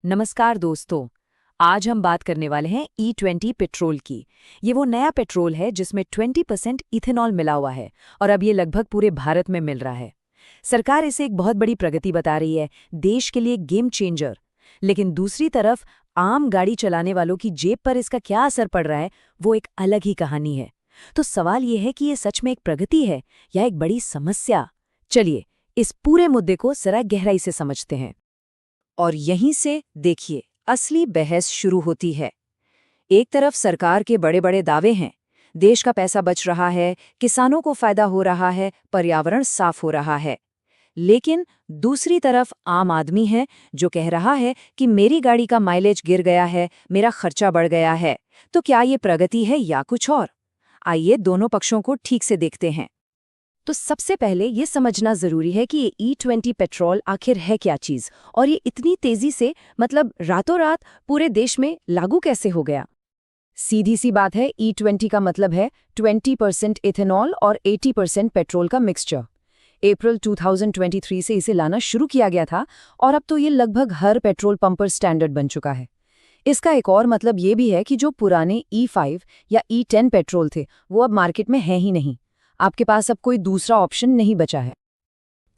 नमस्कार दोस्तों। आज हम बात करने वाले हैं E20 पेट्रोल की। ये वो नया पेट्रोल है जिसमें 20% इथेनॉल मिला हुआ है और अब ये लगभग पूरे भारत में मिल रहा है। सरकार इसे एक बहुत बड़ी प्रगति बता रही है, देश के लिए गेम चेंजर। लेकिन दूसरी तरफ आम गाड़ी चलाने वालों की जेब पर इसका क्या असर पड़ रहा है, वो एक अलग ही कहानी है। तो सवाल ये है कि ये सच में एक प्रगति है या एक बड़ी समस्या? चलिए इस पूरे मुद्दे को जरा गहराई से समझते हैं। और यहीं से देखिए असली बहस शुरू होती है। एक तरफ सरकार के बड़े बड़े दावे हैं, देश का पैसा बच रहा है, किसानों को फायदा हो रहा है, पर्यावरण साफ हो रहा है। लेकिन दूसरी तरफ आम आदमी है जो कह रहा है कि मेरी गाड़ी का माइलेज गिर गया है, मेरा खर्चा बढ़ गया है। तो क्या ये प्रगति है या कुछ और? आइए दोनों पक्षों को ठीक से देखते हैं। तो सबसे पहले ये समझना जरूरी है कि ये E20 पेट्रोल आखिर है क्या चीज और ये इतनी तेजी से, मतलब रातों रात पूरे देश में लागू कैसे हो गया। सीधी सी बात है, E20 का मतलब है 20% इथेनॉल और 80% पेट्रोल का मिक्सचर। अप्रैल 2023 से इसे लाना शुरू किया गया था और अब तो ये लगभग हर पेट्रोल पंप पर स्टैंडर्ड बन चुका है। इसका एक और मतलब ये भी है कि जो पुराने E5 या E10 पेट्रोल थे वो अब मार्केट में हैं ही नहीं। आपके पास अब कोई दूसरा ऑप्शन नहीं बचा है।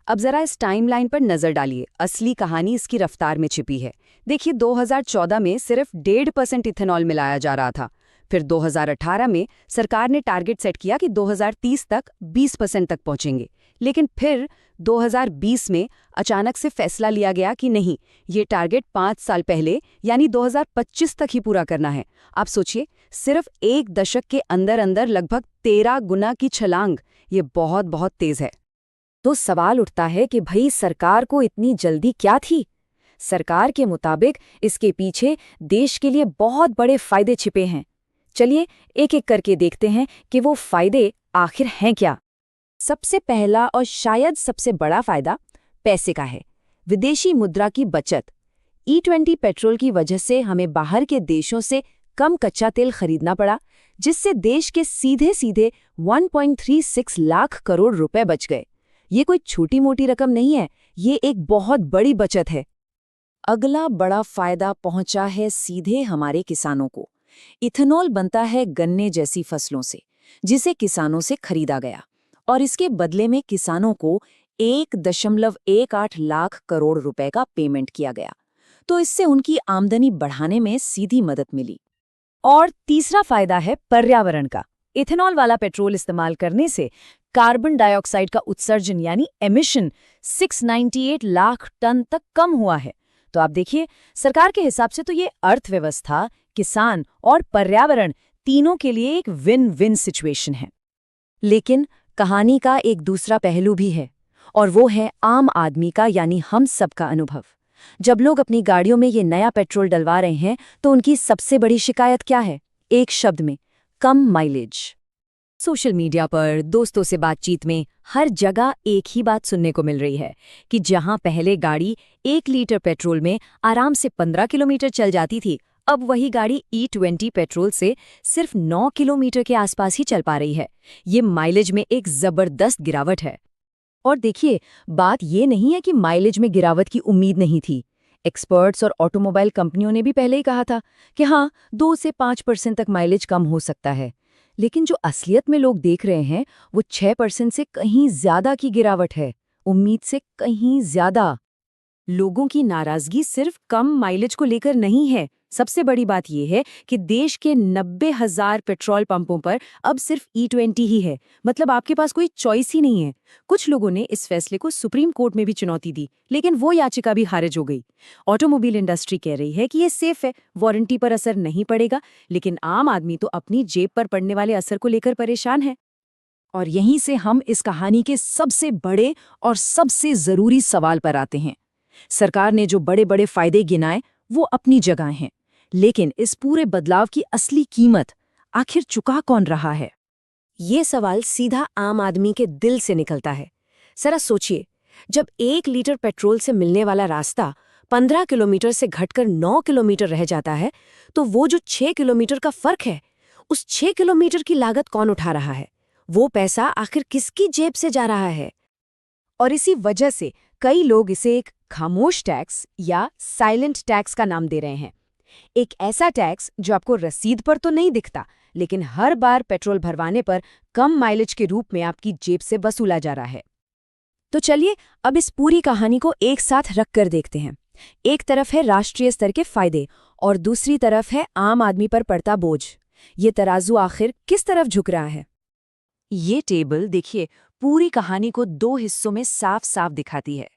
अब जरा इस टाइमलाइन पर नजर डालिए, असली कहानी इसकी रफ्तार में छिपी है। देखिए 2014 में सिर्फ 1.5% इथेनॉल मिलाया जा रहा था। फिर 2018 में सरकार ने टारगेट सेट किया कि 2030 तक 20% तक पहुंचेंगे। लेकिन फिर 2020 में अचानक से फैसला लिया गया कि नहीं, ये टारगेट 5 साल पहले यानी 2025 तक ही पूरा करना है। आप सोचिए, सिर्फ एक दशक के अंदर अंदर लगभग 13 गुना की छलांग। ये बहुत बहुत तेज है। तो सवाल उठता है कि भाई सरकार को इतनी जल्दी क्या थी? सरकार के मुताबिक इसके पीछे देश के लिए बहुत बड़े फायदे छिपे हैं। चलिए एक एक करके देखते हैं कि वो फायदे आखिर हैं क्या। सबसे पहला और शायद सबसे बड़ा फायदा पैसे का है, विदेशी मुद्रा की बचत। E20 पेट्रोल की वजह से हमें बाहर के देशों से कम कच्चा तेल खरीदना पड़ा, जिससे देश के सीधे सीधे 1.36 लाख करोड़ रुपए बच गए। ये कोई छोटी मोटी रकम नहीं है, ये एक बहुत बड़ी बचत है। अगला बड़ा फायदा पहुंचा है सीधे हमारे किसानों को। इथेनॉल बनता है गन्ने जैसी फसलों से, जिसे किसानों से खरीदा गया और इसके बदले में किसानों को 1.18 लाख करोड़ रुपए का पेमेंट किया गया। तो इससे उनकी आमदनी बढ़ाने में सीधी मदद मिली। और तीसरा फायदा है पर्यावरण का। इथेनॉल वाला पेट्रोल इस्तेमाल करने से कार्बन डाइऑक्साइड का उत्सर्जन यानी एमिशन 698 लाख टन तक कम हुआ है। तो आप देखिए, सरकार के हिसाब से तो ये अर्थव्यवस्था, किसान और पर्यावरण तीनों के लिए एक विन विन सिचुएशन है। लेकिन कहानी का एक दूसरा पहलू भी है और वो है आम आदमी का यानी हम सबका अनुभव। जब लोग अपनी गाड़ियों में ये नया पेट्रोल डलवा रहे हैं तो उनकी सबसे बड़ी शिकायत क्या है? एक शब्द में, कम माइलेज। सोशल मीडिया पर, दोस्तों से बातचीत में, हर जगह एक ही बात सुनने को मिल रही है कि जहां पहले गाड़ी 1 लीटर पेट्रोल में आराम से 15 किलोमीटर चल जाती थी, अब वही गाड़ी E20 पेट्रोल से सिर्फ 9 किलोमीटर के आसपास ही चल पा रही है। ये माइलेज में एक जबरदस्त गिरावट है। और देखिए, बात ये नहीं है कि माइलेज में गिरावट की उम्मीद नहीं थी। एक्सपर्ट्स और ऑटोमोबाइल कंपनियों ने भी पहले ही कहा था कि हाँ, 2 से 5% तक माइलेज कम हो सकता है। लेकिन जो असलियत में लोग देख रहे हैं वो 6% से कहीं ज्यादा की गिरावट है, उम्मीद से कहीं ज्यादा। लोगों की नाराजगी सिर्फ कम माइलेज को लेकर नहीं है। सबसे बड़ी बात यह है कि देश के 90,000 पेट्रोल पंपों पर अब सिर्फ E20 ही है, मतलब आपके पास कोई चॉइस ही नहीं है। कुछ लोगों ने इस फैसले को सुप्रीम कोर्ट में भी चुनौती दी, लेकिन वो याचिका भी खारिज हो गई। ऑटोमोबाइल इंडस्ट्री कह रही है कि ये सेफ है, वारंटी पर असर नहीं पड़ेगा, लेकिन आम आदमी तो अपनी जेब पर पड़ने वाले असर को लेकर परेशान है। और यहीं से हम इस कहानी के सबसे बड़े और सबसे जरूरी सवाल पर आते हैं। सरकार ने जो बड़े बड़े फायदे गिनाए वो अपनी जगह हैं, लेकिन इस पूरे बदलाव की असली कीमत आखिर चुका कौन रहा है? ये सवाल सीधा आम आदमी के दिल से निकलता है। जरा सोचिए, जब 1 लीटर पेट्रोल से मिलने वाला रास्ता 15 किलोमीटर से घटकर 9 किलोमीटर रह जाता है, तो वो जो 6 किलोमीटर का फर्क है, उस 6 किलोमीटर की लागत कौन उठा रहा है? वो पैसा आखिर किसकी जेब से जा रहा है? और इसी वजह से कई लोग इसे एक खामोश टैक्स या साइलेंट टैक्स का नाम दे रहे हैं। एक ऐसा टैक्स जो आपको रसीद पर तो नहीं दिखता, लेकिन हर बार पेट्रोल भरवाने पर कम माइलेज के रूप में आपकी जेब से वसूला जा रहा है। तो चलिए अब इस पूरी कहानी को एक साथ रख कर देखते हैं। एक तरफ है राष्ट्रीय स्तर के फायदे और दूसरी तरफ है आम आदमी पर पड़ता बोझ। ये तराजू आखिर किस तरफ झुक रहा है? ये टेबल देखिए पूरी कहानी को दो हिस्सों में साफ साफ दिखाती है।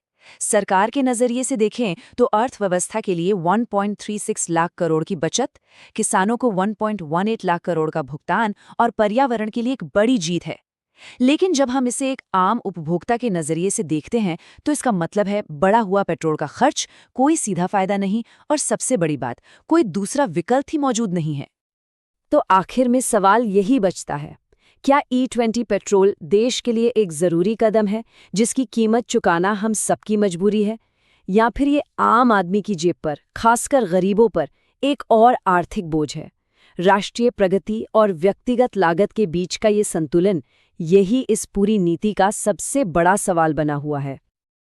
सरकार के नजरिए से देखें तो अर्थव्यवस्था के लिए 1.36 लाख करोड़ की बचत, किसानों को 1.18 लाख करोड़ का भुगतान और पर्यावरण के लिए एक बड़ी जीत है। लेकिन जब हम इसे एक आम उपभोक्ता के नजरिए से देखते हैं तो इसका मतलब है बढ़ा हुआ पेट्रोल का खर्च, कोई सीधा फायदा नहीं और सबसे बड़ी बात, कोई दूसरा विकल्प ही मौजूद नहीं है। तो आखिर में सवाल यही बचता है, क्या E20 पेट्रोल देश के लिए एक ज़रूरी कदम है जिसकी कीमत चुकाना हम सबकी मजबूरी है, या फिर ये आम आदमी की जेब पर, खासकर गरीबों पर, एक और आर्थिक बोझ है? राष्ट्रीय प्रगति और व्यक्तिगत लागत के बीच का ये संतुलन, यही इस पूरी नीति का सबसे बड़ा सवाल बना हुआ है।